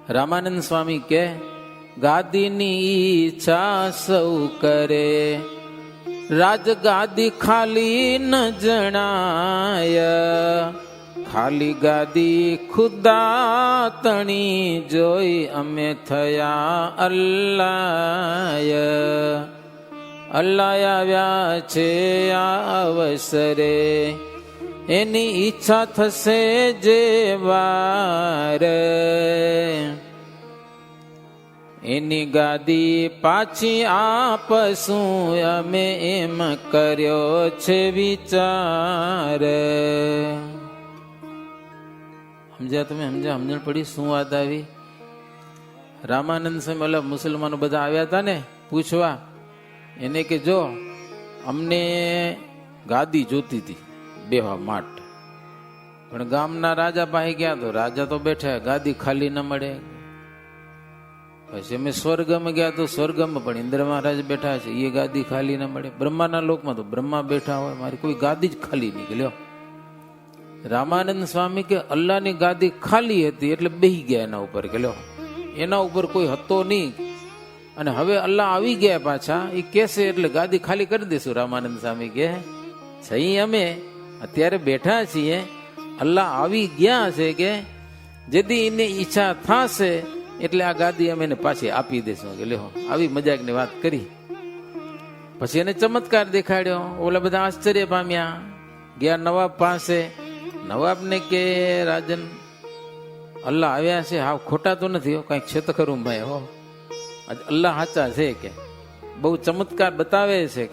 રામાનંદ સ્વામી કે ગાદીની ઈચ્છા સૌ કરે, રાજગાદી ખાલી ન જણાય, ખાલી ગાદી ખુદા તણી જોઈ અમે થયા અલ્લાય, અલ્લાહ આવ્યા છે આ અવસરે, એની ઈચ્છા થશે જે વાર, એની ગાદી પાછી આપશું અમે એમ કર્યો છે વિચાર. સમજ્યા તમે? સમજ્યા? સમજણ પડી શું વાત આવી? રામાનંદ સ્વામી મતલબ મુસલમાનો બધા આવ્યા હતા ને પૂછવા, એને કે જો અમને ગાદી જોતી હતી બેહવા માટે, પણ ગામના રાજા પાસે ગયા તો રાજા તો બેઠા, ગાદી ખાલી ન મળે. પછી અમે સ્વર્ગમાં ગયા તો સ્વર્ગમાં પણ ઇન્દ્ર મહારાજ બેઠા છે, એ ગાદી ખાલી ન મળે. બ્રહ્માના લોકમાં તો બ્રહ્મા બેઠા હોય, મારી કોઈ ગાદી જ ખાલી નીકળ્યો. રામાનંદ સ્વામી કે અલ્લાહની ગાદી ખાલી હતી એટલે બેહી ગયા એના ઉપર, કે લ્યો એના ઉપર કોઈ હતો નહીં, અને હવે અલ્લાહ આવી ગયા પાછા, એ કેસે એટલે ગાદી ખાલી કરી દઈશું. રામાનંદ સ્વામી કે સહી અમે અત્યારે બેઠા છીએ, અલ્લાહ આવી ગયા છે કે જેથી એની ઈચ્છા થશે એટલે આ ગાદી અમે એને પાછી આપી દઈશું. કે લ્યો આવી મજાકની વાત કરી. પછી એને ચમત્કાર દેખાડ્યો, ઓલા બધા આશ્ચર્ય પામ્યા. ગયા નવાબ પાસે, નવાબને કે રાજન અલ્લાહ આવ્યા છે, હા ખોટા તો નથી, કઈક છે તો ખરું ભાઈ, હો અલ્લાહ સાચા છે, કે બહુ ચમત્કાર બતાવે છે.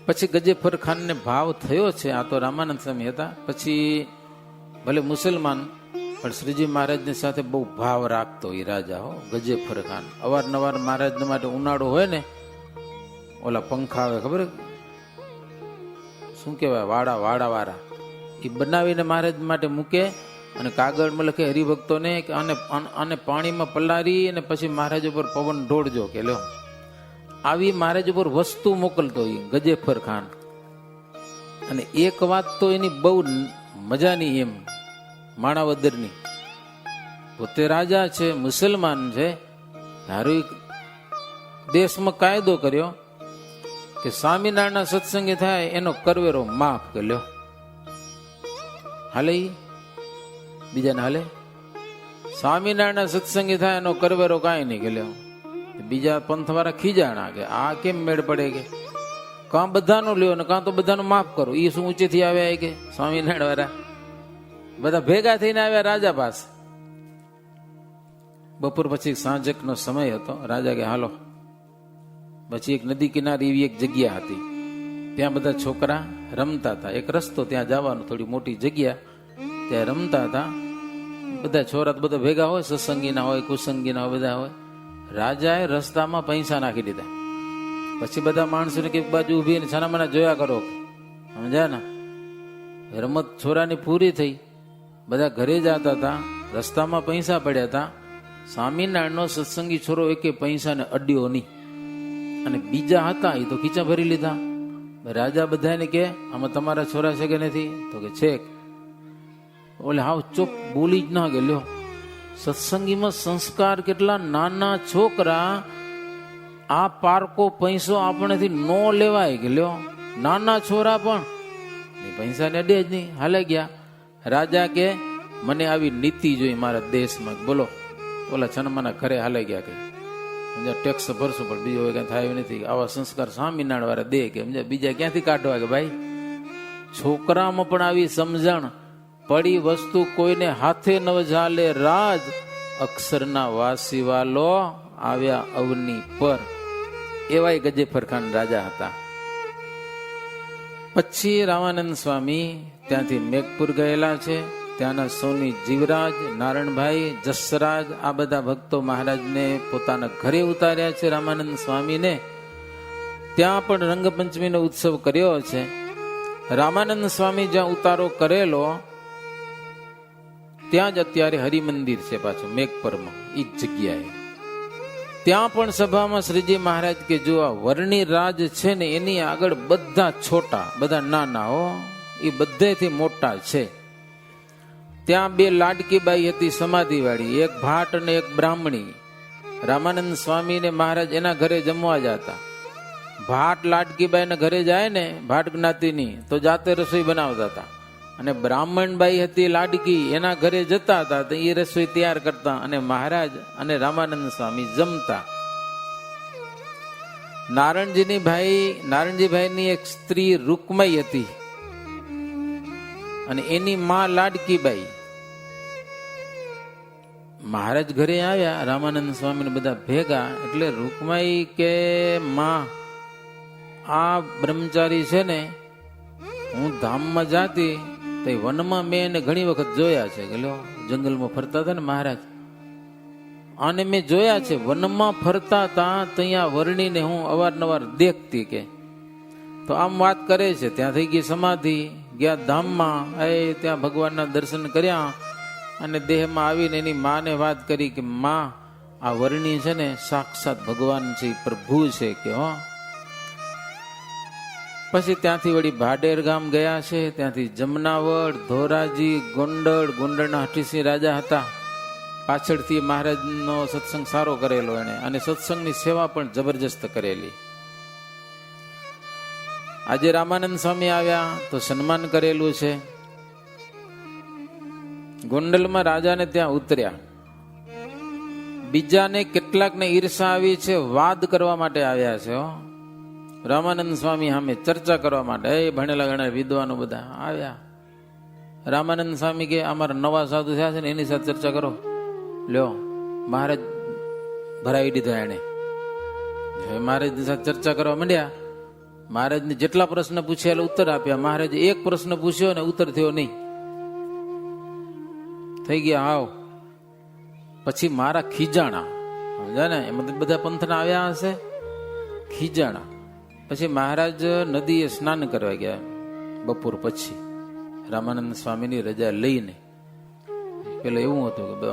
પછી ગજેફર ખાનને ભાવ થયો છે, આ તો રામાનંદ સ્વામી હતા, પછી ભલે મુસલમાન પણ શ્રીજી મહારાજની સાથે બહુ ભાવ રાખતો એ રાજા, હો ગજેફર ખાન. અવારનવાર મહારાજ માટે ઉનાળો હોય ને, ઓલા પંખા આવે ખબર શું કહેવાય, વાડા વાળા, એ બનાવીને મહારાજ માટે મૂકે અને કાગળમાં લખે હરિભક્તોને કે આને પાણીમાં પલાળી અને પછી મહારાજ ઉપર પવન ઢોળજો. કે લ્યો આવી મહારાજ ઉપર વસ્તુ મોકલતો એ ગજેફર ખાન. અને એક વાત તો એની બહુ મજાની, એમ માણાવદરની, પોતે રાજા છે, મુસલમાન છે, હારું દેશમાં કાયદો કર્યો કે સ્વામિનારાયણના સત્સંગે થાય એનો કરવેરો માફ કર્યો. હાલે બીજાને હાલે, સ્વામિનારાયણના સત્સંગે થાય એનો કરવેરો કાંઈ નહીં કર્યો. બીજા પંથવાળા ખીજાણા કે આ કેમ મેળ પડે, કે કાં બધાનો લ્યો ને કાં તો બધાનો માફ કરો. એ શું ઊંચેથી આવ્યા કે સ્વામિનારાયણ વાળા બધા ભેગા થઈને આવ્યા રાજા પાસે. બપોર પછી સાંજકનો સમય હતો. રાજા કે હાલો. પછી એક નદી કિનારે એવી એક જગ્યા હતી, ત્યાં બધા છોકરા રમતા હતા. એક રસ્તો ત્યાં જવાનો, થોડી મોટી જગ્યા, ત્યાં રમતા હતા. બધા છોરા બધા ભેગા હોય, સત્સંગીના હોય, કુસંગીના હોય, બધા હોય. રાજાએ રસ્તામાં પૈસા નાખી દીધા. પછી બધા માણસોને એક બાજુ ઉભી છાનામાના જોયા કરો, સમજ્યા ને? રમત છોરાની પૂરી થઈ, બધા ઘરે જતા હતા, રસ્તામાં પૈસા પડ્યા હતા. સ્વામિનારાયણનો સત્સંગી છોરો એકે પૈસાને અડ્યો નહીં, અને બીજા હતા એ તો ખીચા ભરી લીધા. રાજા બધાને કે આમાં તમારા છોરા છે કે નથી? તો કે છે. ઓલે હાવ ચોપ બોલી જ ના કે લ્યો સત્સંગીમાં સંસ્કાર કેટલા. નાના છોકરા આ પારકો પૈસો આપણેથી નો લેવાય, કે લ્યો નાના છોરા પણ પૈસા ને અડે જ નહીં, હાલે ગયા. રાજા કે મને આવી નીતિ જોઈ મારા દેશમાં. બોલો ઓલા છનમાના ઘરે હાલે ગયા, કે ટેક્સ ભરશું પણ બીજો કઈ થાય નથી. આવા સંસ્કાર સ્વામિનારાયણ વાળા દે, કે બીજા ક્યાંથી કાઢવા? કે ભાઈ છોકરામાં પણ આવી સમજણ પડી, વસ્તુ કોઈને હાથે ન ઝાલે રાજ, અક્ષરના વાસી વાલો આવ્યા અવની પર. એવા ગજેફર ખાન રાજા હતા. પછી રામાનંદ સ્વામી ત્યાંથી મેઘપુર ગયેલા છે. ત્યાંના સોની જીવરાજ, નારાયણભાઈ, જસરાજ, આ બધા ભક્તો મહારાજને પોતાના ઘરે ઉતાર્યા છે. રામાનંદ સ્વામીને ત્યાં પણ રંગપંચમીનો ઉત્સવ કર્યો છે. રામાનંદ સ્વામી જ્યાં ઉતારો કરેલો ત્યાં જ અત્યારે હરિમંદિર છે પાછું મેઘપરમાં, એ જ જગ્યાએ. ત્યાં પણ સભામાં શ્રીજી મહારાજ કે જો આ વર્ણિ રાજ છે ને એની આગળ બધા છોટા, બધા નાના હો, એ બધેથી મોટા છે. ત્યાં બે લાડકીબાઈ હતી સમાધિવાળી, એક ભાટ અને એક બ્રાહ્મણી. રામાનંદ સ્વામી ને મહારાજ એના ઘરે જમવા જતા. ભાટ લાડકીબાઈ ઘરે જાય ને, ભાટ જ્ઞાતિની, તો જાતે રસોઈ બનાવતા હતા. અને બ્રાહ્મણબાઈ હતી લાડકી, એના ઘરે જતા હતા તો એ રસોઈ તૈયાર કરતા અને મહારાજ અને રામાનંદ સ્વામી જમતા. નારણજીભાઈની એક સ્ત્રી રૂકમઈ હતી અને એની માં લાડકીબાઈ. મહારાજ ઘરે આવ્યા, રામાનંદ સ્વામી ને બધા ભેગા, એટલે રૂકમાઈ કે માં, આ બ્રહ્મચારી છે ને, હું ધામમાં જાતી તો વનમાં મેં એને ઘણી વખત જોયા છે. ગયો જંગલમાં ફરતા હતા ને મહારાજ, અને મેં જોયા છે વનમાં ફરતા હતા, ત્યાં વર્ણીને હું અવારનવાર દેખતી. કે તો આમ વાત કરે છે. ત્યાં થઈ ગઈ સમાધિ, ગયા ધામમાં, ત્યાં ભગવાનના દર્શન કર્યા અને દેહમાં આવીને એની માને વાત કરી કે માં, આ વર્ણી છે ને સાક્ષાત ભગવાન છે, પ્રભુ છે. કે હો. પછી ત્યાંથી વળી ભાડેર ગામ ગયા છે, ત્યાંથી જમનાવડ, ધોરાજી, ગોંડલના હઠીસિંહ રાજા હતા. પાછળથી મહારાજનો સત્સંગ સારો કરેલો એને, અને સત્સંગની સેવા પણ જબરજસ્ત કરેલી. આજે રામાનંદ સ્વામી આવ્યા તો સન્માન કરેલું છે. ગોંડલમાં રાજાને ત્યાં ઉતર્યા, બીજાને કેટલાકને ઈર્ષા આવી છે, વાદ કરવા માટે આવ્યા છે. રામાનંદ સ્વામી સામે ચર્ચા કરવા માટે ભણેલા ગણેલા વિદ્વાનો બધા આવ્યા. રામાનંદ સ્વામી કે અમારા નવા સાધુ થયા છે ને, એની સાથે ચર્ચા કરો. લ્યો, મહારાજ ભરાવી દીધા એને. મહારાજની સાથે ચર્ચા કરવા માંડ્યા. મહારાજને જેટલા પ્રશ્ન પૂછ્યા એટલે ઉત્તર આપ્યા. મહારાજે એક પ્રશ્ન પૂછ્યો ને ઉત્તર થયો નહીં. થઈ ગયા હાવ. પછી મારા ખીજાણા, સમજા ને, એમાં બધા પંથના આવ્યા હશે, ખીજાણા. પછી મહારાજ નદીએ સ્નાન કરવા ગયા બપોર પછી, રામાનંદ સ્વામીની રજા લઈને. પેલા એવું હતું કે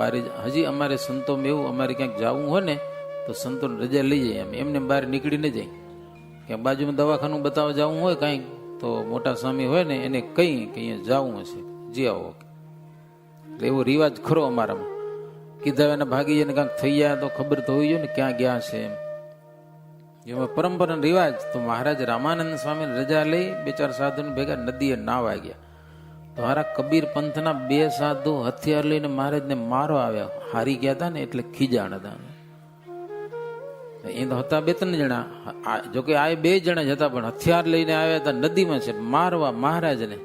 હજી અમારે સંતોમાં એવું, અમારે ક્યાંક જવું હોય ને તો સંતોને રજા લઈ જાય. એમને બહાર નીકળી ન જાય. ક્યાંક બાજુમાં દવાખાનું બતાવવા જવું હોય કાંઈક, તો મોટા સ્વામી હોય ને એને કઈ કે અહીંયા જવું હશે, જી આવો. એટલે એવો રિવાજ ખરો અમારામાં. કીધા એના ભાગી જઈને કાંઈક થઈ ગયા તો ખબર તો હોવી જોઈએ ને ક્યાં ગયા છે એમ. એમાં પરંપરા રિવાજ. તો મહારાજ રામાનંદ સ્વામી રજા લઈ બે ચાર સાધુને ભેગા નદીએ નાવા ગયા. તો હારા કબીર પંથના બે સાધુ હથિયાર લઈને મહારાજને મારો આવ્યા. હારી ગયા હતા ને એટલે ખીજાણ હતા. એ તો હતા બે ત્રણ જણા, જોકે આ બે જણા જ હતા, પણ હથિયાર લઈને આવ્યા હતા નદીમાં છે મારવા મહારાજને.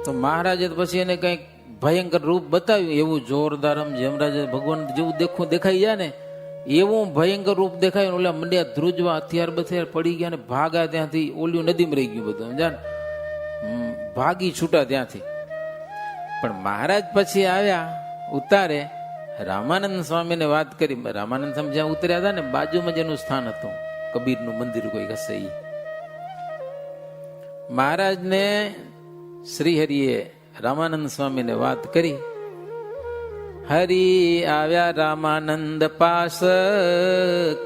તો મહારાજે પછી એને કઈક ભયંકર રૂપ બતાવ્યું, એવું જોરદાર જમરાજ ભગવાન જેવું દેખાઈ જાય ને એવું ભયંકર રૂપ દેખાયું. ઓલા મંડ્યા ધ્રુજવા, હથિયાર બથિયાર પડી ગયા ને ભાગા ત્યાંથી. ઓલ્યું નદીમાં રહી ગયું બધું, સમજા ને, ભાગી છૂટા ત્યાંથી. પણ મહારાજ પછી આવ્યા ઉતારે, રામાનંદ સ્વામીને વાત કરી. રામાનંદ સ્વામી જ્યાં ઉતર્યા હતા ને બાજુમાં જેનું સ્થાન હતું, કબીરનું મંદિર કોઈ હશે ઈ. મહારાજને શ્રીહરિએ રામાનંદ સ્વામીને વાત કરી. હરિ આવ્યા રામાનંદ પાસ,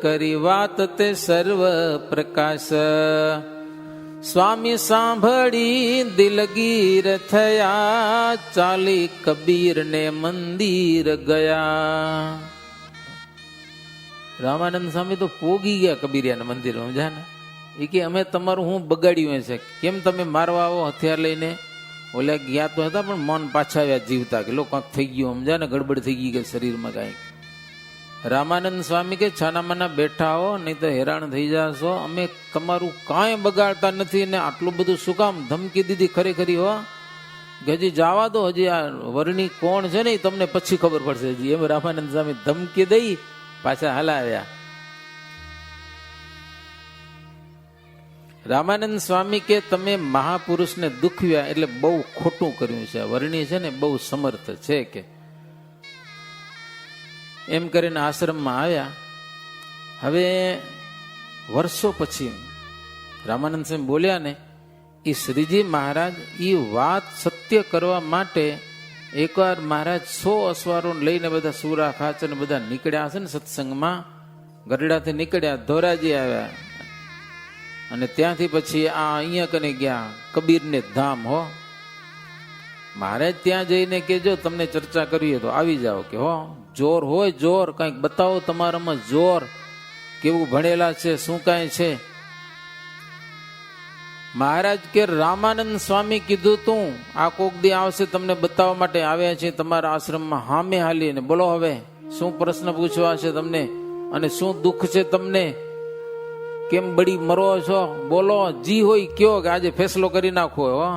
કરી વાત તે સર્વ પ્રકાશ. સ્વામી સાંભળી દિલગીર થયા, ચાલી કબીર ને મંદિર ગયા. રામાનંદ સ્વામી તો પોગી ગયા કબીરિયાના મંદિર, સમજા ને. એ કે અમે તમારું હું બગાડ્યું છે, કેમ તમે મારવા આવો હથિયાર લઈને? ઓલા ગયા તો હતા પણ મન પાછા આવ્યા જીવતા, કે લોકો કાંક થઈ ગયું, સમજા ને, ગડબડ થઈ ગઈ કે શરીરમાં કાંઈક. રામાનંદ સ્વામી કે છાનામાના બેઠા હો, નહીં તો હેરાન થઈ જશો. અમે તમારું કાંઈ બગાડતા નથી ને આટલું બધું શું કામ ધમકી દીધી ખરેખરી હો, કે હજી જવા દો, હજી આ વર્ણી કોણ છે ને એ તમને પછી ખબર પડશે. હજી એમ રામાનંદ સ્વામી ધમકી દઈ પાછા હલાવ્યા. રામાનંદ સ્વામી કે તમે મહાપુરુષને દુખવ્યા એટલે બહુ ખોટું કર્યું છે. વર્ણી છે ને બહુ સમર્થ છે કે એમ કરીને આશ્રમમાં આવ્યા. હવે વર્ષો પછી રામાનંદ સ્વામી બોલ્યા ને, એ શ્રીજી મહારાજ એ વાત સત્ય કરવા માટે એકવાર મહારાજ 100 અસવારો લઈને બધા સુરા ખાચર ને બધા નીકળ્યા હશે ને સત્સંગમાં, ગરડાથી નીકળ્યા, ધોરાજી આવ્યા અને ત્યાંથી પછી આ અહીંયા કને ગયા કબીરને ધામ હો. મહારાજ ત્યાં જઈને કેજો તમને ચર્ચા કરવી તો આવી જાઓ કે હો જોર હોય જોર, કંઈક બતાવો તમારામાં જોર, કેવું ભણેલા છે, શું કાંઈ છે. મહારાજ કે રામાનંદ સ્વામી કીધું તું આ કોક દી આવશે તમને બતાવવા માટે આવ્યા છે તમારા આશ્રમમાં, હામે હાલીને બોલો હવે શું પ્રશ્ન પૂછવા છે તમને અને શું દુઃખ છે તમને, કેમ બળી મરો છો, બોલો, જી હોય કયો કે આજે ફેસલો કરી નાખો. હો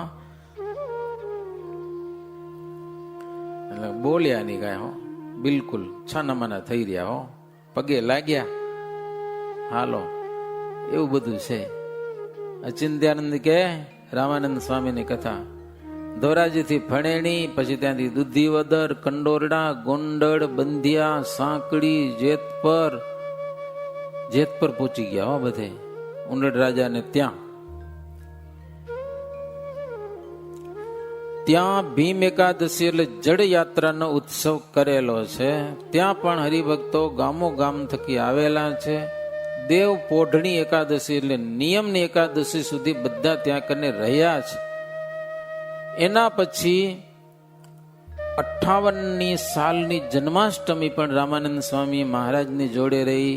એટલે બોલ્યા નહીં કાંઈ, હો બિલકુલ છાનામાના થઈ રહ્યા, હો પગે લાગ્યા, હાલો એવું બધું છે. અચિંત્યાનંદ કે રામાનંદ સ્વામીની કથા ધોરાજીથી ફણેણી, પછી ત્યાંથી દુધીવદર, કંડોરડા, ગોંડલ, બંધિયા, સાંકડી, જેતપર પહોંચી ગયા. હો બધે ઉંડડ રાજાને ત્યાં ભીમ એકાદશી એટલે જડ યાત્રાનો ઉત્સવ કરેલો છે. ત્યાં પણ હરિભક્તો ગામો ગામ થકી આવેલા છે. દેવ પોઢણી એકાદશી એટલે નિયમની એકાદશી સુધી બધા ત્યાં કને રહ્યા છે. એના પછી 58ની સાલની જન્માષ્ટમી પણ રામાનંદ સ્વામી મહારાજની જોડે રહી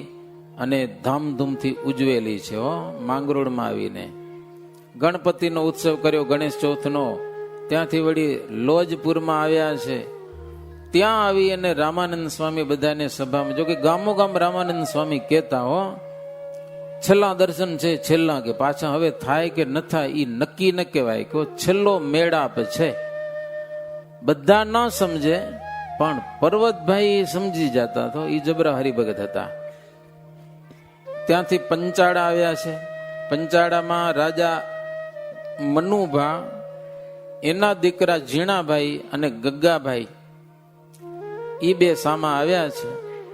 અને ધામધૂમથી ઉજવેલી છે. હો માંગરોળમાં આવીને ગણપતિનો ઉત્સવ કર્યો, ગણેશ ચોથનો. ત્યાંથી વળી લોજપુરમાં આવ્યા છે. ત્યાં આવી અને રામાનંદ સ્વામી બધાને સભામાં, જો કે ગામો ગામ રામાનંદ સ્વામી કહેતા, હો છેલ્લા દર્શન છે, છેલ્લા કે પાછા હવે થાય કે ન થાય એ નક્કી ન કહેવાય, કે છેલ્લો મેળાપ છે. બધા ન સમજે પણ પર્વતભાઈ સમજી જતા તો એ જબરા હરિભગત હતા. ત્યાંથી પંચાળા આવ્યા છે. પંચાળામાં રાજા મનુભા, એના દીકરા ઝીણાભાઈ અને ગગ્ગાભાઈ એ બે સામા આવ્યા છે.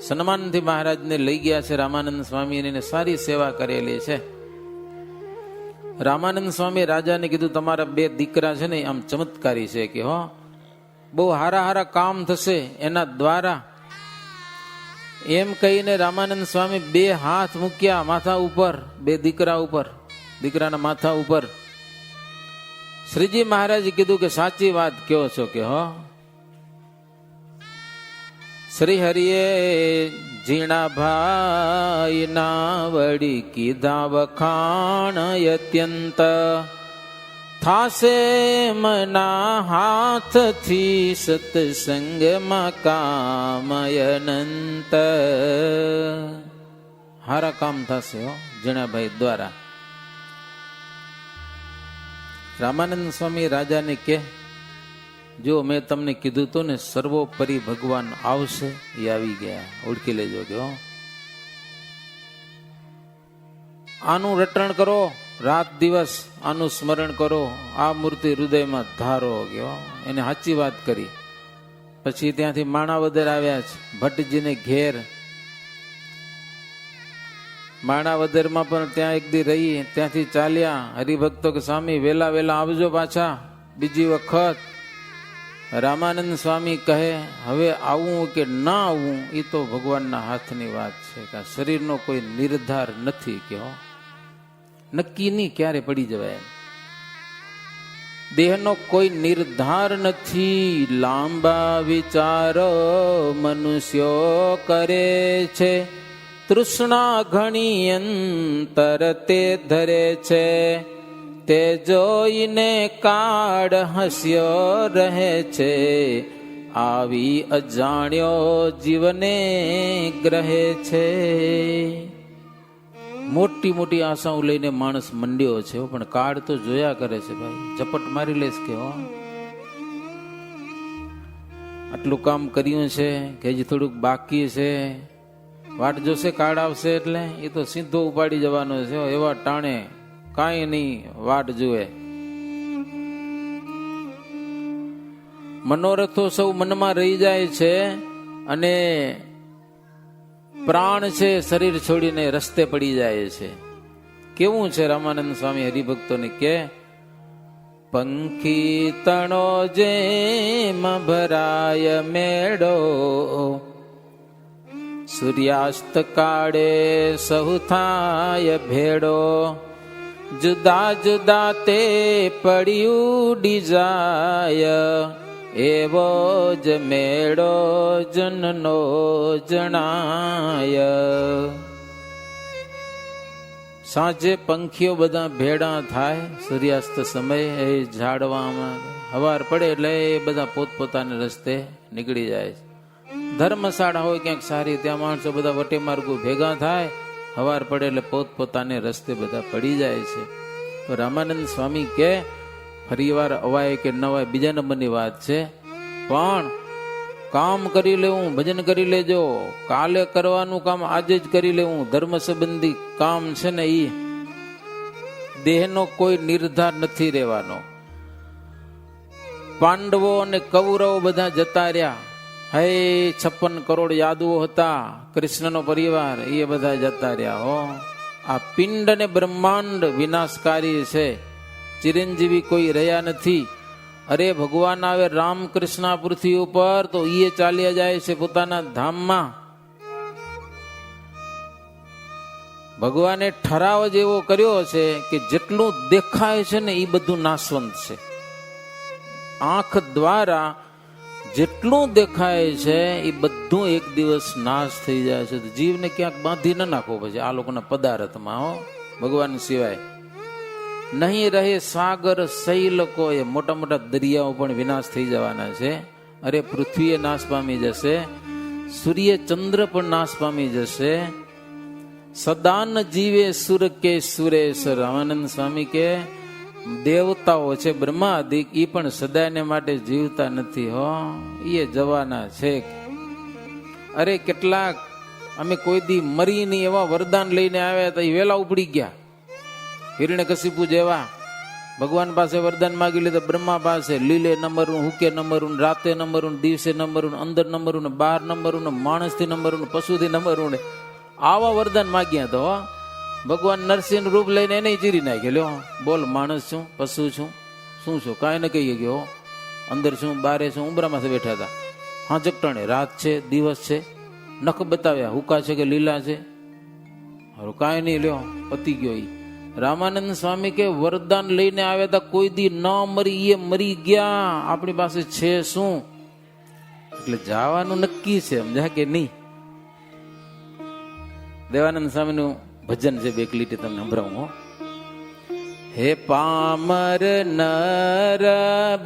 સન્માનથી મહારાજને લઈ ગયા છે. રામાનંદ સ્વામીને સારી સેવા કરેલી છે. રામાનંદ સ્વામી રાજાને કીધું તમારા બે દીકરા છે ને આમ ચમત્કારી છે, કે હો બહુ હારા હારા કામ થશે એના દ્વારા. એમ કહીને રામાનંદ સ્વામી બે હાથ મૂક્યા માથા ઉપર, બે દીકરા ઉપર, દીકરાના માથા ઉપર. શ્રીજી મહારાજે કીધું કે સાચી વાત કહો છો કે હો. શ્રી હરિએ ઝીણાભાઈ ના વડી કીધા વખાણ અત્યંત, થાશે મના હાથથી સત્સંગમાં કામયનંત. હારા કામ થશે હો ઝીણાભાઈ દ્વારા. રામાનંદ સ્વામી રાજાને કે જો મેં તમને કીધું તો ને સર્વોપરી ભગવાન આવશે, એ આવી ગયા, ઓળખી લેજો કે હો. આનું રટણ કરો, રાત દિવસ આનું સ્મરણ કરો, આ મૂર્તિ હૃદયમાં ધારો કે હો. એને સાચી વાત કરી. પછી ત્યાંથી માણાવદર આવ્યા છે, ભટ્ટજીને ઘેર. માણાવદરમાં પણ ત્યાં એક દી રહી. ત્યાંથી ચાલ્યા હરિભક્તો કે સ્વામી વેલા વેલા આવજો પાછા બીજી વખત. રામાનંદ સ્વામી કહે હવે આવું કે ના આવવું એ તો ભગવાનના હાથની વાત છે, કે શરીરનો કોઈ નિર્ધાર નથી, કે હો નક્કી નહીં ક્યારે પડી જવાય. દેહનો કોઈ નિર્ધાર નથી. લાંબા વિચારો મનુષ્યો કરે છે, તૃષ્ણા ઘણી અંતર તે ધરે છે, તે જોઈને કાળ હસ્યો રહે છે, આવી અજાણ્યો જીવને ગ્રહે છે. મોટી મોટી આશાઓ લઈને માણસ મંડ્યો છે, પણ કાળ તો જોયા કરે છે ભાઈ, ઝપટ મારી લેશ કે હો. આટલું કામ કર્યું છે કે હજી થોડુંક બાકી છે, વાટ જોશે કાળ આવશે એટલે એ તો સીધો ઉપાડી જવાનો છે. એવા ટાણે કાંઈ નહીં વાટ જુએ. મનોરથો સૌ મનમાં રહી જાય છે અને પ્રાણ છે શરીર છોડીને રસ્તે પડી જાય છે. કેવું છે રામાનંદ સ્વામી હરિભક્તોને કે પંખી તણો જેમ ભરાય મેળો, સૂર્યાસ્ત કાળે સહુ થાય ભેડો, જુદા જુદા તે પડ્યું ડીજાય, એવો જ મેળો જનનો જણાય. સાંજે પંખીઓ બધા ભેડા થાય, સૂર્યાસ્ત સમયે એ ઝાડવામાં હવાર પડે એટલે એ બધા પોતપોતાને રસ્તે નીકળી જાય. ધર્મશાળા હોય ક્યાંક સારી, ત્યાં માણસો બધા વટે માર્ગો ભેગા થાય, હવાર પડે એટલે પોતપોતાને રસ્તે બધા પડી જાય છે. તો રામાનંદ સ્વામી કે ફરી વાર અવાય કે ન અવાય બીજા નંબરની વાત છે, પણ કામ કરી લેવું, ભજન કરી લેજો. કાલે કરવાનું કામ આજે જ કરી લેવું. ધર્મ સંબંધી કામ છે ને ઈ દેહનો કોઈ નિર્ધાર નથી રહેવાનો. પાંડવો અને કૌરવો બધા જતા રહ્યા. હે 56 કરોડ યાદવો હતા, કૃષ્ણનો પરિવાર, એ બધા જતા રહ્યા. હો, આ પિંડ અને બ્રહ્માંડ વિનાશકારી છે, ચિરંજીવી કોઈ રહ્યા નથી. અરે ભગવાન આવે રામકૃષ્ણ પૃથ્વી ઉપર તો એ ચાલ્યા જાય છે પોતાના ધામમાં. ભગવાને ઠરાવ જ એવો કર્યો છે કે જેટલું દેખાય છે ને એ બધું નાશવંત છે. આંખ દ્વારા જેટલું દેખાય છે એ બધું એક દિવસ નાશ થઈ જાય છે. જીવને ક્યાંક બાંધી ન નાખો પછી આ લોકોના પદાર્થમાં. હો, ભગવાન સિવાય નહીં રહે સાગર શૈલ કોઈ. મોટા મોટા દરિયાઓ પણ વિનાશ થઈ જવાના છે. અરે પૃથ્વી નાશ પામી જશે, સૂર્ય ચંદ્ર પણ નાશ પામી જશે. સદાન જીવે સુર કે સુરેશ્વર. રામાનંદ સ્વામી કે દેવતાઓ છે બ્રહ્માદિક, એ પણ સદાયને માટે જીવતા નથી. હો, એ જવાના છે. અરે કેટલાક અમે કોઈ દી મરી નહીં એવા વરદાન લઈને આવ્યા હતા, એ વેલા ઉપડી ગયા. હિરણ્યકશિપુ જેવા ભગવાન પાસે વરદાન માગી લીધા, બ્રહ્મા પાસે લીલે નંબરનું, હુકે નંબરનું, રાતે નંબરનું, દિવસે નંબરનું, અંદર નંબરનું, બહાર નંબરનું, માણસથી નંબરનું, પશુથી નંબરનું, આવા વરદાન માગ્યા તો ભગવાન નરસિંહ રૂપ લઈને એને ચીરી નાખે. લ્યો બોલ, માણસ છું, પશુ છું, શું છું, કાંઈ ન કહીએ ગયો. અંદર છું, બારે છું, ઉંબરામાં બેઠા હતા. હા જગટાણે રાત છે, દિવસ છે, નખ બતાવ્યા, હુકા છે કે લીલા છે, કાંઈ નહીં. લ્યો પતી ગયો. રામાનંદ સ્વામી કે વરદાન લઈને આવ્યા હતા, કોઈ દી ન મરી, એ મરી ગયા. આપણી પાસે છે શું? એટલે જવાનું નક્કી છે, સમજ્યા કે નહીં? દેવાનંદ સ્વામીનું ભજન છે, બે લીટી તમને સંભળાવું. હે પામર નર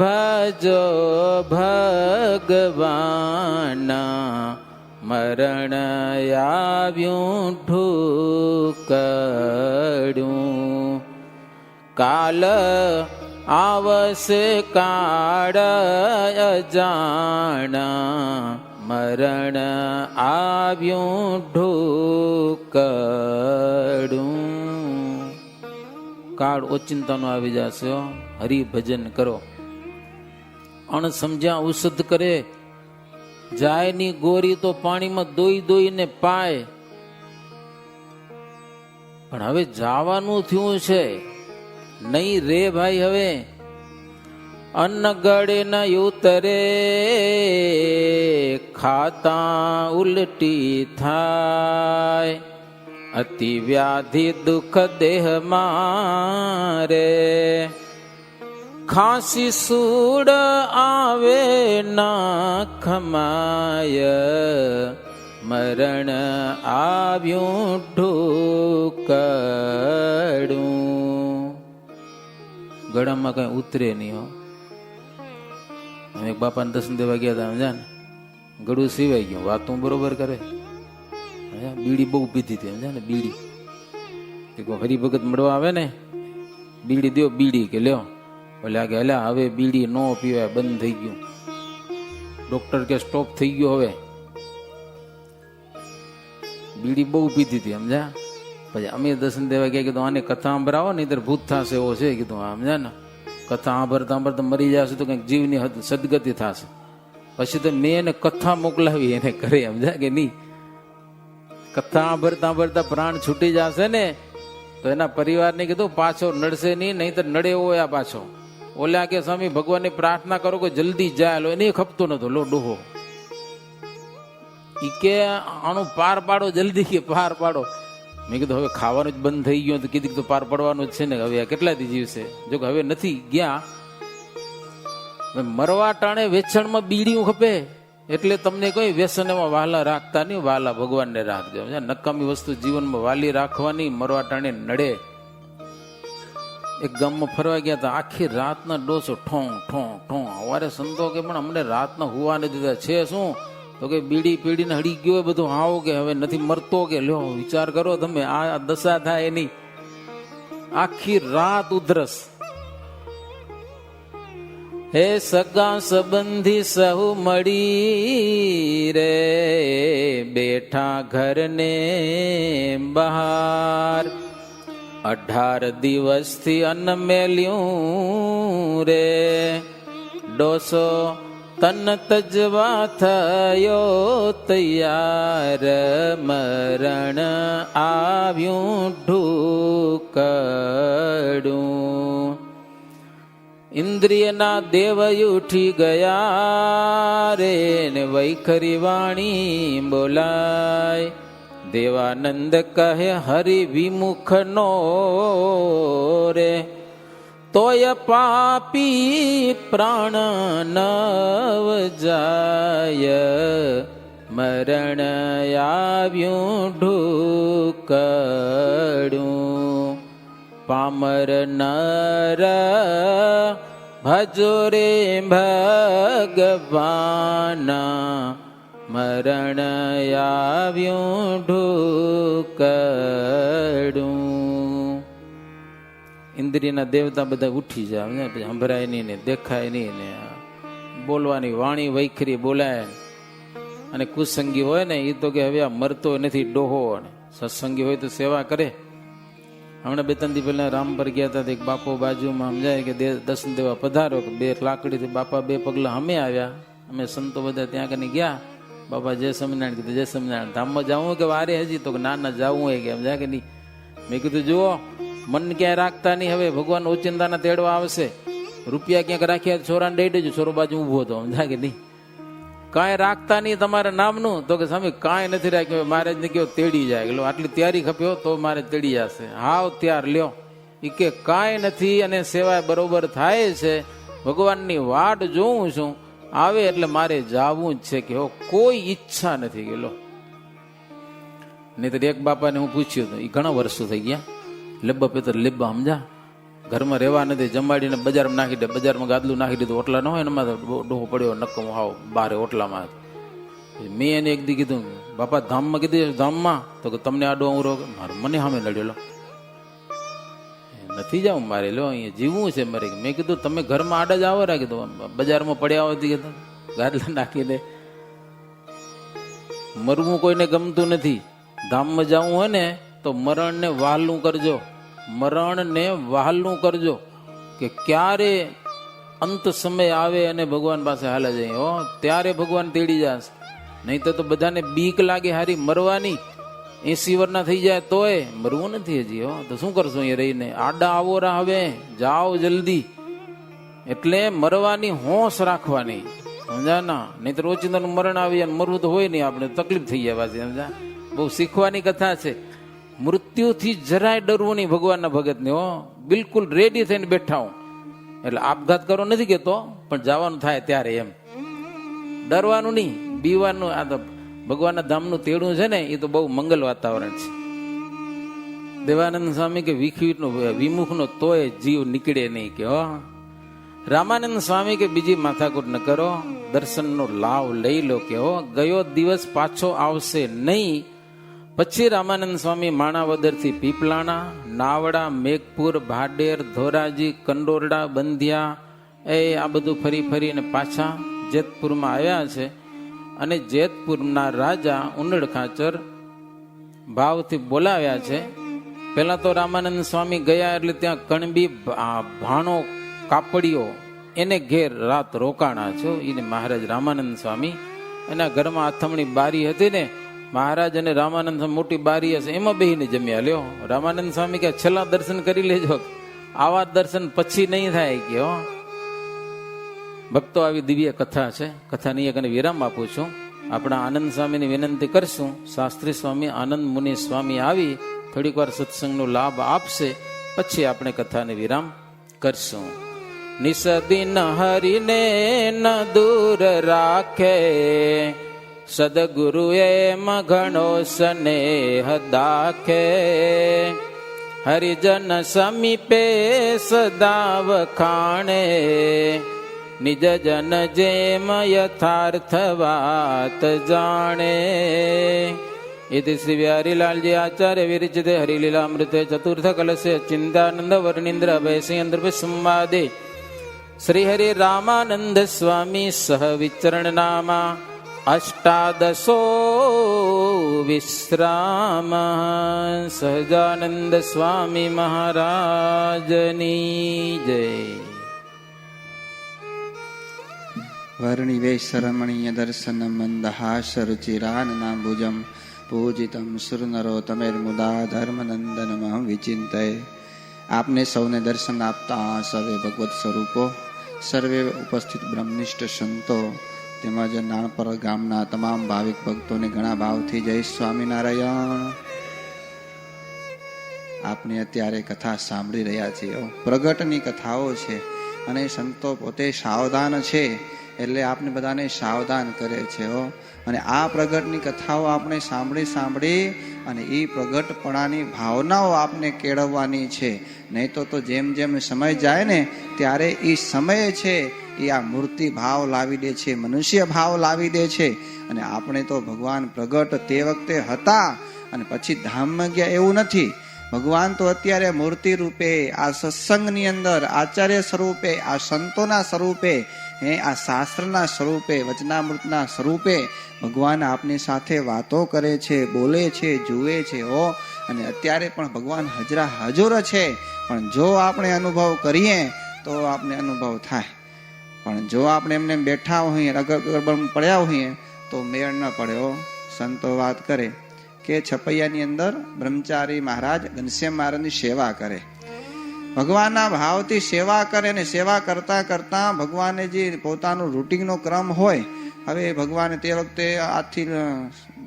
ભજો ભગવાના, મરણ આવ્યું ઠુકડ્યું. કાલ આવશે કાળ અજાણા, મરણ આવ્યું ઢોકડું. કાળ ઓચિંતાનો આવી જશે. હરિભજન કરો. અણસમજ્યા ઔષધ કરે. જાય ની ગોરી તો પાણીમાં દોઈ દોઈને પાય. પણ હવે જવાનું થયું છે, નહીં રે ભાઈ. હવે અન્ન ગળે ન ઉતરે, ખાતા ઉલટી થાય. અતિ વ્યાધિ દુઃખ દેહ મારે, ખાંસી સૂડ આવે ના ખમાય. મરણ આવ્યું ઢોકડું. ગળામાં કઈ ઉતરે નહીં. હો, એક બાપાને દર્શન દેવા ગયા હતા, સમજ્યા ને, ગળું સિવાય ગયું. વાતું બરોબર કરે. બીડી બહુ પીધી હતી, સમજ્યા ને, બીડી. હરિભગત મળવા આવે ને, બીડી દો, બીડી કે લ્યો. એટલે કે અલ્યા હવે બીડી ન પીવાય, બંધ થઈ ગયું. ડોક્ટર કે સ્ટોપ થઈ ગયો. હવે બીડી બહુ પીધી હતી, સમજ્યા. પછી અમે દર્શન દેવા ગયા, કીધું આને કથા સાંભળાવો ને, ઇધર ભૂત થશે એવો છે. કીધું સમજ્યા ને, કથા સાંભળતા સાંભળતા મરી જશે તો કંઈક જીવની સદગતિ થશે. પછી તો મેં એને કથા મોકલાવી એને કરે, સમજ્યા કે નહીં? કથા સાંભળતા સાંભળતા પ્રાણ છૂટી જશે ને તો એના પરિવારને કીધું પાછો નડશે નહીં, નહીં તો નડે એવો આ પાછો. ઓલા કે સ્વામી ભગવાનની પ્રાર્થના કરો કે જલ્દી જાય. એને ખપતો નતો લો ડોહો. ઈ કે આનું પાર પાડો જલ્દી, કે પાર પાડો. મેં કીધું હવે ખાવાનું જ બંધ થઈ ગયું તો કીધું તો પાર પડવાનું જ છે ને, હવે આ કેટલા દી જીવશે? જો કે હવે નથી ગયા. મરવા ટાણે વેચાણમાં બીડીયું ખપે એટલે તમને કોઈ વ્યસનમાં વાલા રાખતા નહીં, વાલા ભગવાનને રાખજો. નકામી વસ્તુ જીવનમાં વાલી રાખવાની મરવા ટાણે નડે. એક ગામમાં ફરવા ગયા હતા, આખી રાતના ડોસો ઠોં ઠોં ઠોં. સવારે સંતો કે પણ અમને રાતના હુવા નથી દીધા. છે શું? તો કે બીડી પીડીને હળી ગયો બધું. આવો કે હવે નથી મરતો કે લ્યો વિચાર કરો તમે, આ દશા થાય એની. આખી રાત ઉધરસ. હે સગા સંબંધી સહુ મળી રે બેઠા ઘરને બહાર, 18 દિવસથી અન્ન મેલ્યું રે ડોસો તન તજવા થયો તૈયાર, મરણ આવ્યું ઢૂકડું. ઇન્દ્રિયના દેવ ઉઠી ગયા રે ને વૈખરી વાણી બોલાય. દેવાનંદ કહે હરિ વિમુખ નો રે, તોય પાપી પ્રાણ નવ જાય, મરણ આવ્યું ઢૂકડું. પામર નર ભજો રે ભગવાના, મરણ આવ્યું ઢૂકડું. ઇન્દ્રિયના દેવતા બધા ઉઠી જાય ને, પછી સંભળાય નહીં ને દેખાય નહીં ને, બોલવાની વાણી વૈખરી બોલાય. અને કુસંગી હોય ને એ તો કે હવે આ મરતો નથી ડોહો, સત્સંગી હોય તો સેવા કરે. હમણાં 2-3 દી પહેલા રામ પર ગયા હતા, એક બાપો બાજુમાં સમજાય કે દર્શન દેવા પધારો, કે 2 લાકડીથી બાપા 2 પગલા અમે આવ્યા. અમે સંતો બધા ત્યાં કને ગયા. બાપા જય સ્વામિનારાયણ કીધું, જય સ્વામિનારાયણ. ધામમાં જાવું કે વારે હજી? તો ના ના જાવું હોય કે સમજાય કે નહીં. મેં કીધું જુઓ મન ક્યાંય રાખતા નહીં, હવે ભગવાન ઓચિંતાના તેડવા આવશે. રૂપિયા ક્યાંક રાખ્યા છોરાને દઈ દેજો, છોરો બાજુ ઊભો હતો સમજાય કે નહીં. કાંઈ રાખતા નહીં તમારા નામનું? તો કે સ્વામી કાંઈ નથી રાખ્યું, મારે જ ને કયો તેડી જાય. એટલે આટલી તૈયારી ખપ્યો તો મારે તેડી જશે. હાવ ત્યાર લ્યો એ કે કાંઈ નથી, અને સેવા બરોબર થાય છે. ભગવાનની વાટ જોઉં છું, આવે એટલે મારે જાવું જ છે, કે કોઈ ઈચ્છા નથી. ગયેલો નહીં તો એક બાપાને હું પૂછ્યું હતું, એ ઘણા વર્ષો થઈ ગયા, લેબ્બા પેતર લેબ્બા સમજા, ઘરમાં રહેવા નથી, જમાડીને બજારમાં નાખી દે. બજારમાં ગાદલું નાખી દીધું, ઓટલા ન હોય એમાં ડોહો પડ્યો નક્કમ હાવ બારે ઓટલામાં. મેં એને એક દી કીધું, બાપા ધામમાં કીધું, ધામમાં? તો કે તમને આડો હું રોગ મને સામે નડ્યો, નથી જાઉં મારે, લો અહીંયા જીવવું છે મારે. મેં કીધું તમે ઘરમાં આડા જ આવો રાખી દો, બજારમાં પડ્યા હોતી કીધું ગાદલા નાખીને. મરવું કોઈને ગમતું નથી. ધામમાં જવું હોય ને તો મરણને વહાલું કરજો, મરણને વહાલું કરજો, કે ક્યારે અંત સમય આવે અને ભગવાન પાસે હાલે જાય હો, ત્યારે ભગવાન તેડી જશે. નહીં તો બધાને બીક લાગે હારી મરવાની. 80 વર્ષના થઈ જાય તોય મરવું નથી હજી હો, તો શું કરશું અહીંયા રહીને? આડા આવો હવે જાઓ જલ્દી. એટલે મરવાની હોશ રાખવાની, સમજા ના? નહીં તો રોજિંદાનું મરણ આવી અને મરવું તો હોય નહીં, આપણે તકલીફ થઈ જાય પાછી. સમજા? બહુ શીખવાની કથા છે. મૃત્યુથી જરાય ડરવું નહીં ભગવાનના ભગતને હો, બિલકુલ રેડી થઈને બેઠા હું. એટલે આપઘાત કરો નથી કેતો, પણ જવાનું થાય ત્યારે એમ ડરવાનું નહીં, બીવાનું. આ તો ભગવાનના ધામનું તેડું છે ને, એ તો બહુ મંગલ વાતાવરણ છે. દેવાનંદ સ્વામી કે વિમુખનો તોય જીવ નીકળે નહીં કે હો. રામાનંદ સ્વામી કે બીજી માથાકૂટ ન કરો, દર્શનનો લાભ લઈ લો કે હો, ગયો દિવસ પાછો આવશે નહીં. પછી રામાનંદ સ્વામી માણાવદરથી પીપલાણા, નાવડા, મેઘપુર, ભાડેર, ધોરાજી, કંડોરડા, બંધિયા, આ બધું ફરી ફરીને પાછા જેતપુરમાં આવ્યા છે. અને જેતપુરના રાજા ઉંડળ ખાચર ભાવથી બોલાવ્યા છે. પેલા તો રામાનંદ સ્વામી ગયા એટલે ત્યાં કણબી ભાણો કાપડીઓ એને ઘેર રાત રોકાણા છો. એને મહારાજ રામાનંદ સ્વામી, એના ઘરમાં આથમણી બારી હતી ને, મહારાજ અને રામાનંદ મોટી બારી હશે, એમાં બેહીને જમ્યા. લ્યો રામાનંદ સ્વામી કે છેલ્લા દર્શન કરી લેજો, આવા દર્શન પછી નહીં થાય કે હો. ભક્તો આવી દિવ્ય કથા છે, કથાની એક વિરામ આપું છું. આપણા આનંદ સ્વામીની વિનંતી કરશું. શાસ્ત્રી સ્વામી, આનંદ મુનિ સ્વામી આવી થોડીક વાર સત્સંગનો લાભ આપશે, પછી આપણે કથાને વિરામ કરશું. નિસદિન હરિને ન દૂર રાખે, સદગુરુ એમ ઘણો સ્નેહ દાખે. હરિજન સમીપે સદા વખાણે, નિજ જન જેમ યથાર્થ વાત જાણે. इति श्री हरिलालजी आचार्य विरचित हरिलीलामृत चतुर्थ कलशे चिंतानंद वर्णींद्र अभयसिंह संवादे श्री हरि रामानंद स्वामी सह विचरण नामा अष्टादशो विश्राम. सहजानंद स्वामी महाराजनी जय. वर्णिवेश रमणीय दर्शन मंदहास रुचिराननाम्बुजम् पूजितं सुरनरोत्तमैर्मुदा धर्मनंदनमहं विचिन्तये. આપને સૌને દર્શન આપતા સર્વે ભગવત સ્વરૂપો, સર્વે ઉપસ્થિત બ્રહ્મનિષ્ઠ સંતો તેમજ નાણપર ગામના તમામ ભાવિક ભક્તોને ઘણા ભાવથી જય સ્વામિનારાયણ. આપણે અત્યારે કથા સાંભળી રહ્યા છીએ. પ્રગટની કથાઓ છે અને સંતો પોતે સાવધાન છે એટલે આપણે બધાને સાવધાન કરે છે. અને આ પ્રગટની કથાઓ આપણે સાંભળી અને એ પ્રગટપણાની ભાવનાઓ આપણે કેળવવાની છે. નહીં તો જેમ જેમ સમય જાય ને ત્યારે એ સમય છે એ આ મૂર્તિ ભાવ લાવી દે છે, મનુષ્ય ભાવ લાવી દે છે. અને આપણે તો ભગવાન પ્રગટ તે વખતે હતા અને પછી ધામમાં ગયા એવું નથી. ભગવાન તો અત્યારે મૂર્તિ રૂપે આ સત્સંગની અંદર આચાર્ય સ્વરૂપે, આ સંતોના સ્વરૂપે, આ શાસ્ત્રના સ્વરૂપે, વચનામૃતના સ્વરૂપે ભગવાન આપની સાથે વાતો કરે છે, બોલે છે, જુએ છે. અને અત્યારે પણ ભગવાન હાજર છે. પણ જો આપણે અનુભવ કરીએ તો આપણે અનુભવ થાય. પણ જો આપણે એમને બેઠા હોઈએ, પડ્યા હોઈએ તો મેળ ન પડ્યો. સંતો વાત કરે કે છપૈયાની અંદર બ્રહ્મચારી મહારાજ ઘનશ્યામ મહારાજની સેવા કરે, ભગવાનના ભાવથી સેવા કરે. અને સેવા કરતા કરતા ભગવાને જે પોતાનું રૂટીનનો ક્રમ હોય, હવે ભગવાને તે વખતે આજથી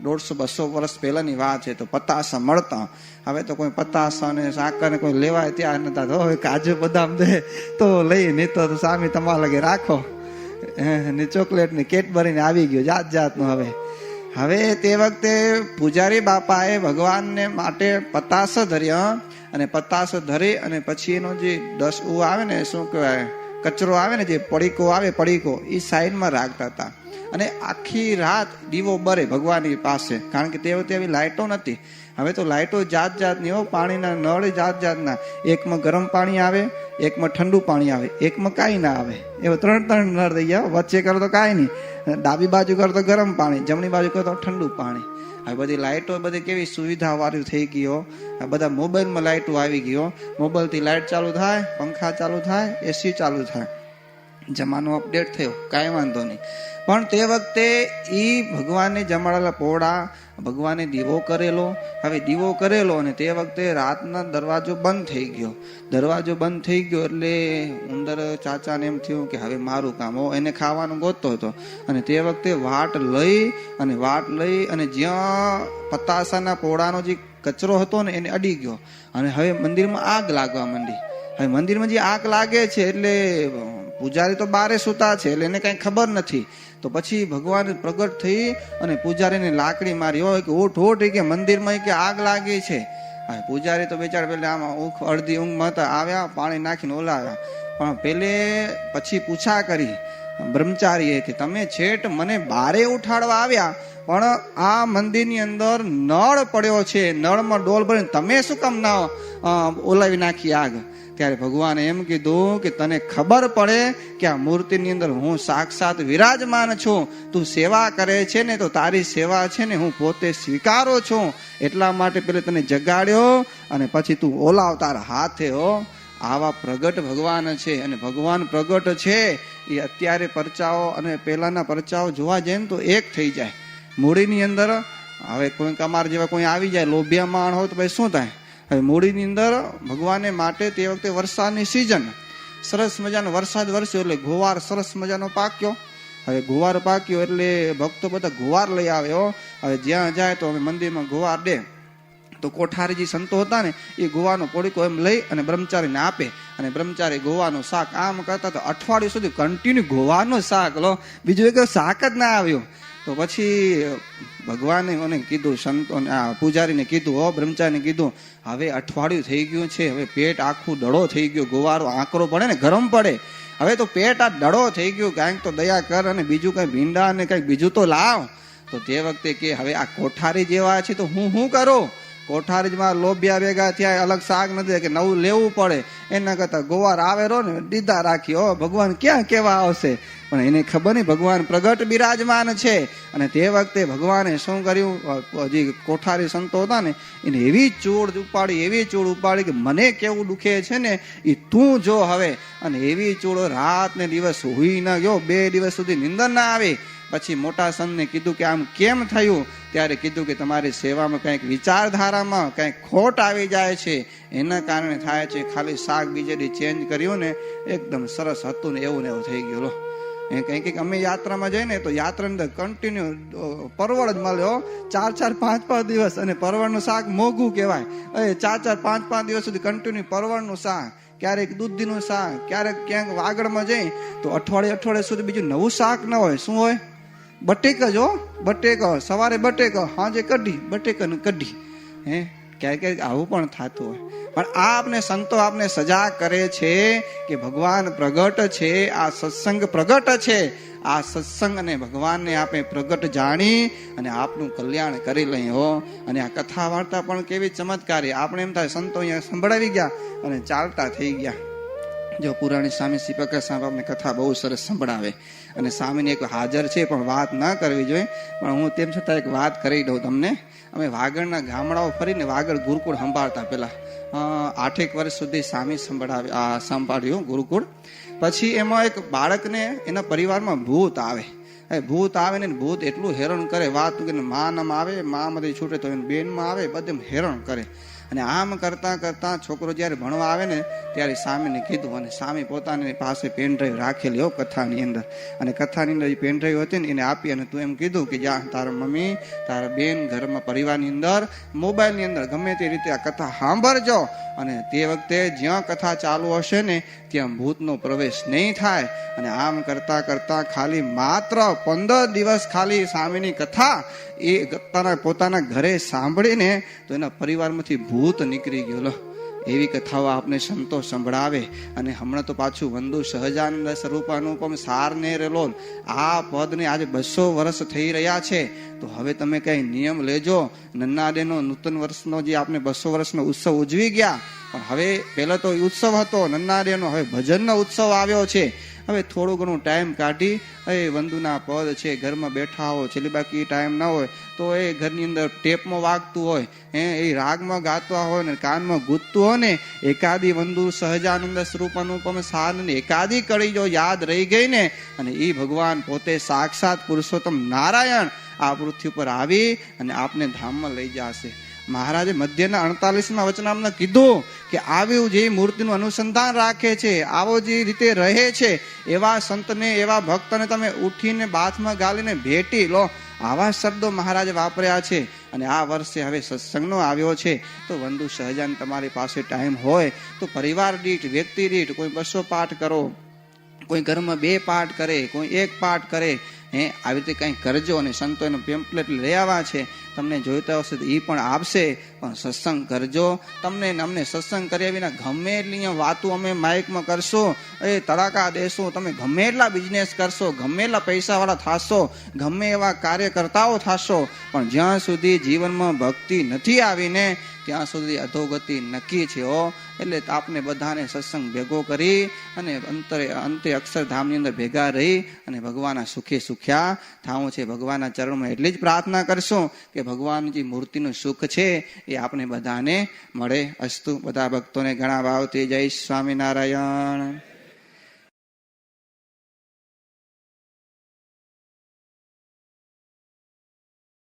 150-200 વર્ષ પહેલાની વાત છે તો પતાસા મળતા. હવે તો કોઈ પતાસા ને સાકર ને કોઈ લેવાય ત્યાં નતા. હવે કાજુ બદામ દે તો લઈ, નહીં તો સામે તમારા લગે રાખો. ને ચોકલેટ ની કેટબરી ને આવી ગયું જાત જાતનું. હવે તે વખતે પૂજારી બાપાએ ભગવાનને માટે પતાસ ધર્યા. અને પતાસ ધરી અને પછી એનો જે 10 આવે ને, શું કહેવાય, કચરો આવે ને, જે પડીકો આવે, પડીકો એ સાઈડમાં રાખતા હતા. અને આખી રાત દીવો બરે ભગવાનની પાસે, કારણ કે તે વખતે આવી લાઇટો નથી. હવે તો લાઇટો જાત જાતની, પાણીના નળ જાત જાતના. એકમાં ગરમ પાણી આવે, એકમાં ઠંડુ પાણી આવે, એકમાં કાંઈ ના આવે. એવો 3 નળ થઈ ગયા. વચ્ચે કરો તો કાંઈ નહીં, ડાબી બાજુ કરો તો ગરમ પાણી, જમણી બાજુ કરો તો ઠંડુ પાણી. આ બધી લાઇટો બધી કેવી સુવિધા વાળી થઈ ગયો. આ બધા મોબાઈલમાં લાઇટો આવી ગયો. મોબાઈલથી લાઇટ ચાલુ થાય, પંખા ચાલુ થાય, એસી ચાલુ થાય. જમાનો અપડેટ થયો, કાંઈ વાંધો નહીં. પણ તે વખતે એ ભગવાનને જમાડેલા પોળા, ભગવાને દીવો કરેલો. હવે દીવો કરેલો અને તે વખતે રાતના દરવાજો બંધ થઈ ગયો. દરવાજો બંધ થઈ ગયો એટલે ઉંદર ચાચાને એમ થયું કે હવે મારું કામ. એને ખાવાનું ગોતતો હતો અને તે વખતે વાટ લઈ અને જ્યાં પતાસાના પોળાનો જે કચરો હતો ને એને અડી ગયો. અને હવે મંદિરમાં આગ લાગવા માંડી. હવે મંદિરમાં જે આગ લાગે છે એટલે પૂજારી તો બારે સૂતા છે એટલે એને કઈ ખબર નથી. તો પછી ભગવાન પ્રગટ થઈ અને પૂજારીને લાકડી મારી હોય કે ઓઠ કે મંદિરમાં કે આગ લાગી છે. પૂજારી તો બેચારા પેલા આમાં અડધી ઊંઘમાં હતા, આવ્યા, પાણી નાખીને ઓલાવ્યા. પણ પેલે પછી પૂછા કરી બ્રહ્મચારીએ કે તમે છેટ મને બારે ઉઠાડવા આવ્યા, પણ આ મંદિરની અંદર નળ પડ્યો છે, નળમાં ડોલ ભરીને તમે શું કામ ના ઓલાવી નાખી આગ? ત્યારે ભગવાને એમ કીધું કે તને ખબર પડે કે આ મૂર્તિની અંદર હું સાક્ષાત વિરાજમાન છું. તું સેવા કરે છે ને તો તારી સેવા છે ને હું પોતે સ્વીકારો છું. એટલા માટે પેલે તને જગાડ્યો અને પછી તું ઓલાવ તારા હાથે. આવા પ્રગટ ભગવાન છે. અને ભગવાન પ્રગટ છે એ અત્યારે પરચાઓ અને પહેલાના પરચાઓ જોવા જાય ને તો એક થઈ જાય. મૂડીની અંદર હવે કોઈ કમાર જેવા કોઈ આવી જાય, લોભિયા માણ હોય તો ભાઈ શું થાય? હવે મૂડીની અંદર ભગવાને માટે તે વખતે વરસાદની સિઝન, સરસ મજાનો વરસાદ વરસ્યો એટલે ગોવાર સરસ મજાનો પાક્યો. હવે ગુવાર પાક્યો એટલે ભક્તો બધા ગુવાર લઈ આવે હો. હવે જ્યાં જાય તો હવે મંદિરમાં ગુવાર દે તો કોઠારીજી સંતો હતા ને એ ગોવાનો પોડીકો એમ લઈ અને બ્રહ્મચારીને આપે અને બ્રહ્મચારી ગોવાનું શાક આમ કરતા તો અઠવાડિયું સુધી કન્ટિન્યુ ગોવાનું શાક લો, બીજું એક શાક જ ના આવ્યું. તો પછી ભગવાને મને કીધું, સંતો પૂજારીને કીધું, હો બ્રહ્મચારીને કીધું, હવે અઠવાડિયું થઈ ગયું છે, હવે પેટ આખું દડો થઈ ગયો, ગોવારો આંકરો પડે ને ગરમ પડે, હવે તો પેટ આ દડો થઈ ગયું, કાંઈક તો દયા કર અને બીજું કઈ ભીંડા અને કઈક બીજું તો લાવ. તો તે વખતે કે હવે આ કોઠારી જેવા છે તો હું શું કરું? કોઠારીમાં લોભિયા ભેગા થયા, અલગ શાક નથી કે નવું લેવું પડે, એના કરતા ગોવાર આવેરો ને દીધા રાખી. હો ભગવાન ક્યાં કેવા આવશે, પણ એને ખબર નહીં ભગવાન પ્રગટ બિરાજમાન છે. અને તે વખતે ભગવાને શું કર્યું, જે કોઠારી સંતો હતા ને એને એવી ચૂડ ઉપાડી કે મને કેવું દુખે છે ને એ તું જો હવે. અને એવી ચૂડ રાત ને દિવસ હુઈ ન ગયો, 2 દિવસ સુધી નિંદર ના આવી. પછી મોટા સંતને કીધું કે આમ કેમ થયું? ત્યારે કીધું કે તમારી સેવામાં કંઈક વિચારધારામાં કંઈક ખોટ આવી જાય છે, એના કારણે થાય છે. ખાલી શાક બીજેથી ચેન્જ કર્યું ને એકદમ સરસ હતું ને એવું થઈ ગયું. એ કંઈક અમે યાત્રામાં જઈએ ને તો યાત્રાની અંદર કન્ટિન્યુ પરવળ જ મળ્યો, 4-4, 5-5 દિવસ. અને પરવળનું શાક મોંઘું કહેવાય. 4-4, 5-5 દિવસ સુધી કન્ટિન્યુ પરવળનું શાક, ક્યારેક દૂધીનું શાક, ક્યારેક ક્યાંક વાગડમાં જઈ તો અઠવાડિયે સુધી બીજું નવું શાક ન હોય. શું હોય? બટેક જ હો, બટેક. સવારે બટેક, સાંજે કઢી, બટેકાનું કઢી. ક્યારેક આવું પણ થતું હોય. પણ આ આપણે સંતો આપને સજા કરે છે કે ભગવાન પ્રગટ છે, આ સત્સંગ પ્રગટ છે. આ સત્સંગ અને ભગવાનને આપણે પ્રગટ જાણી અને આપનું કલ્યાણ કરી લઈએ હો. અને આ કથા વાર્તા પણ કેવી ચમત્કારી. આપણે એમ થાય સંતો અહીંયા સંભળાવી ગયા અને ચાલતા થઈ ગયા. જો પુરાણી સ્વામી શ્રીપકર સાહેબ આપણે કથા બહુ સરસ સંભળાવે અને સ્વામીની એક હાજર છે પણ વાત ના કરવી જોઈએ, પણ હું તેમ છતાં એક વાત કરી દઉં તમને. અમે વાગડના ગામડાઓ ફરીને વાગડ ગુરુકુળ સંભાળતા. પહેલા 8 વર્ષ સુધી સ્વામી સંભાળ્યું ગુરુકુળ. પછી એમાં એક બાળકને એના પરિવારમાં ભૂત આવે. ભૂત આવે ને ભૂત એટલું હેરાન કરે, વાત કે માં આવે, માંથી છૂટે તો એને બેનમાં આવે, બધે હેરાન કરે. અને આમ કરતા કરતા છોકરો જયારે ભણવા આવે ને ત્યારે સ્વામીને કીધું, અને સ્વામી પોતાની પાસે પેન ડ્રાઈવ રાખેલી હો કથાની અંદર. અને કથાની અંદર જે પેન ડ્રાઈવ હતી ને એને આપી અને તું એમ કીધું કે જા તારા મમ્મી તારા બેન ઘરમાં પરિવારની અંદર મોબાઈલની અંદર ગમે તે રીતે આ કથા સાંભળજો. અને તે વખતે જ્યાં કથા ચાલુ હશે ને ત્યાં ભૂતનો પ્રવેશ નહીં થાય. અને આમ કરતા કરતા ખાલી માત્ર 15 દિવસ ખાલી સ્વામીની કથા એ પોતાના ઘરે સાંભળીને તો એના પરિવારમાંથી ભૂત નીકળી ગયો. એવી કથાઓ આપને સંતો સંભળાવે. અને હમણાં તો પાછું વંદુ સહજાનંદ સ્વરૂપ અનુપમ સાર ને રેલોલ આ પદને આજે 200 વર્ષ થઈ રહ્યા છે. તો હવે તમે કઈ નિયમ લેજો. નન્નાદેનો નૂતન વર્ષનો જે આપણે 200 વર્ષનો ઉત્સવ ઉજવી ગયા, પણ હવે પહેલા તો ઉત્સવ હતો નન્નાદેનો, હવે ભજનનો ઉત્સવ આવ્યો છે. હવે થોડું ઘણું ટાઈમ કાઢી વંદુના પદ છે ઘરમાં બેઠા હો, છેલ્લી બાકી ટાઈમ ના હોય તો એ ઘરની અંદર ટેપમાં વાગતું હોય, એ રાગમાં ગાતા હોય ને કાનમાં ગૂંજતું હોય ને એકાદી વંદુ સહજાનંદ સ્વરૂપ અનુપમ સાર એકાદી કડી જો યાદ રહી ગઈ ને, અને એ ભગવાન પોતે સાક્ષાત પુરુષોત્તમ નારાયણ આ પૃથ્વી પર આવી અને આપને ધામમાં લઈ જશે. મહારાજે મધ્યના 48માં વચનામાં કીધું કે આવ્યું જે મૂર્તિનું અનુસંધાન રાખે છે, આવો જે રીતે રહે છે એવા સંતને એવા ભક્તને તમે ઉઠીને બાથમાં ગાલીને ભેટી લો. આવા શબ્દો મહારાજે વાપર્યા છે. અને આ વર્ષે હવે સત્સંગનો આવ્યો છે તો વંદુ સહજાન તમારી પાસે ટાઈમ હોય તો પરિવાર દીઠ વ્યક્તિ દીઠ કોઈ 200 પાઠ કરો, કોઈ ઘરમાં 2 પાઠ કરે, કોઈ 1 પાઠ કરે. આવી રીતે કંઈ કરજો. અને સંતો એનો પેમ્પલેટ લઈ આવ્યા છે, તમને જોઈતા હશે તો એ પણ આપશે. પણ સત્સંગ કરજો. તમને અમને સત્સંગ કર્યા વિના ગમે એટલી વાતો અમે માઇકમાં કરશો, તડાકા દેશો, તમે ગમે એટલા બિઝનેસ કરશો, ગમે એટલા પૈસાવાળા થશો, ગમે એવા કાર્યકર્તાઓ થશો, પણ જ્યાં સુધી જીવનમાં ભક્તિ નથી આવીને ત્યાં સુધી અધોગતિ નક્કી છે હો. એટલે આપને બધાને સત્સંગ ભેગો કરી અને અંતે અક્ષરધામની અંદર ભેગા રહી અને ભગવાનના સુખે સુખ્યા થાવું છે. ભગવાનના ચરણમાં એટલી જ પ્રાર્થના કરશું કે ભગવાનજી મૂર્તિનું સુખ છે એ આપણે બધાને મળે. અસ્તુ. બધા ભક્તોને ઘણા ભાવથી જય સ્વામિનારાયણ.